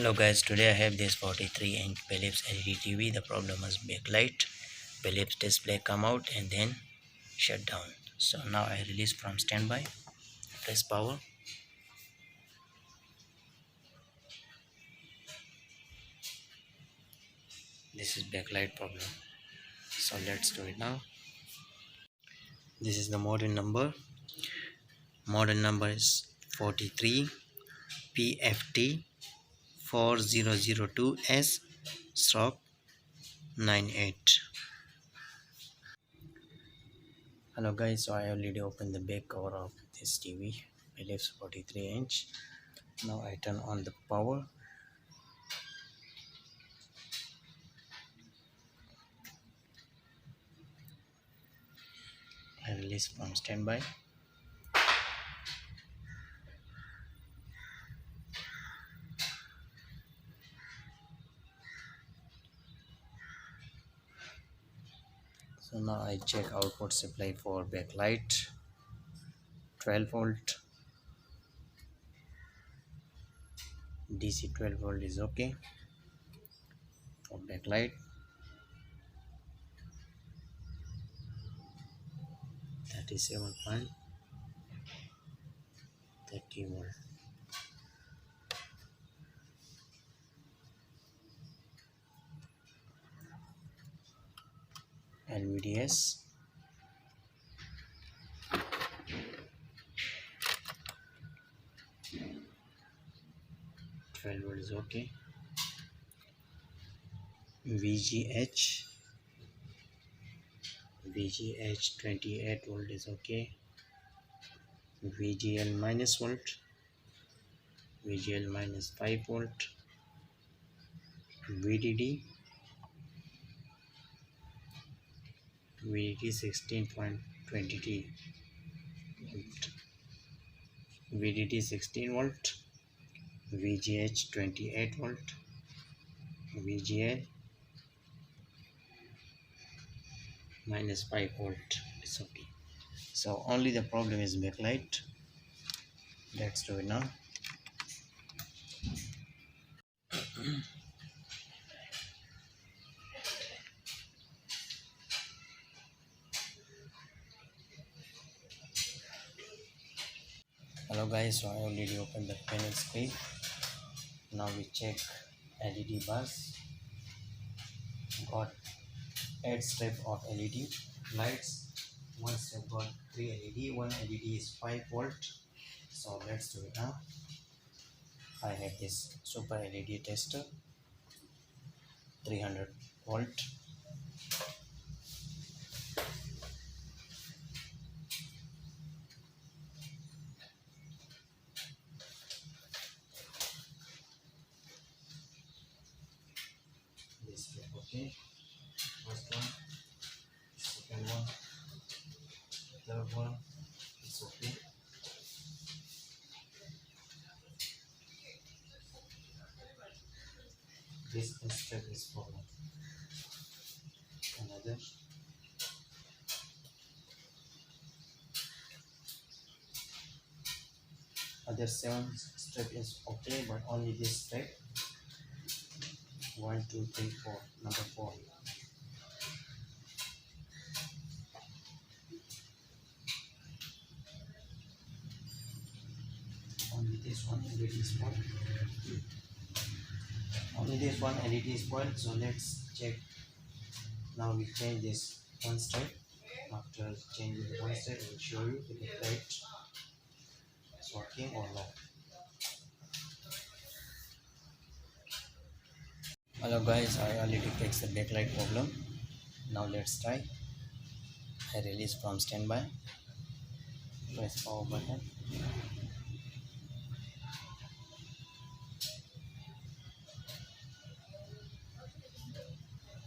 Hello guys, today I have this 43-inch Philips LED TV. The problem is backlight. Philips display come out and then shut down. So now I release from standby, press power. This is backlight problem. So let's do it now. This is the model number. Model number is 43PFT4002S stroke 98. Hello guys, so I already opened the back cover of this TV, Philips 43-inch. Now I turn on the power. I release from standby. So now I check output supply for backlight, 12 volt, DC 12 volt is okay for backlight. 37.30 volt. LVDS 12 volt is okay. VGH 28 volt is okay. VGL minus volt, VGL minus 5 volt, VDD 16.20 volt, VDD 16 volt, VGH 28 volt, VGL minus 5 volt is okay. So only the problem is backlight. Let's do it now. Hello guys, so I already opened the panel screen. Now we check LED bus. Got 8 strips of LED lights. One strip got 3 LED. One LED is 5 volt. So let's do it now. I have this super LED tester, 300 volt. This strip okay. First one, second one, third one, it's okay. This strip is for another. Other 7 strip is okay, but only this strip. 1, 2, 3, 4. Number 4. Only this one LED is spoiled. Only this one LED is spoiled. So let's check. Now we change this one strip. After changing the one strip, I will show you if the light is working or not. Hello guys, I already fixed the backlight problem. Now let's try. I release from standby. Press power button.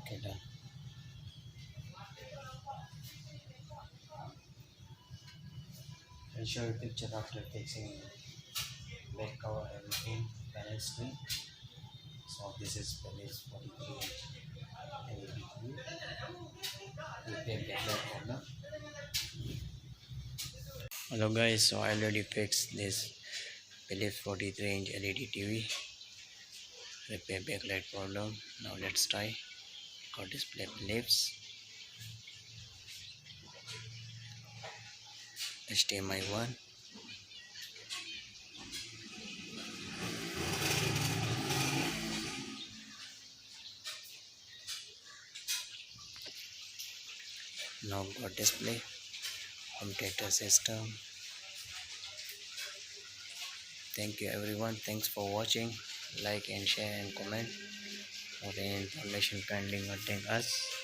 Okay, done. I'll show you a picture after fixing back cover, everything, panel screen. So this is Philips 43 LED TV. Repair backlight problem. Hello guys, so I already fixed this Philips 43-inch LED TV. repair backlight problem. Now let's try. Got display clips, HDMI 1, now got display, home theater system. Thank you everyone, thanks for watching. Like and share and comment. For any information kindly contact us.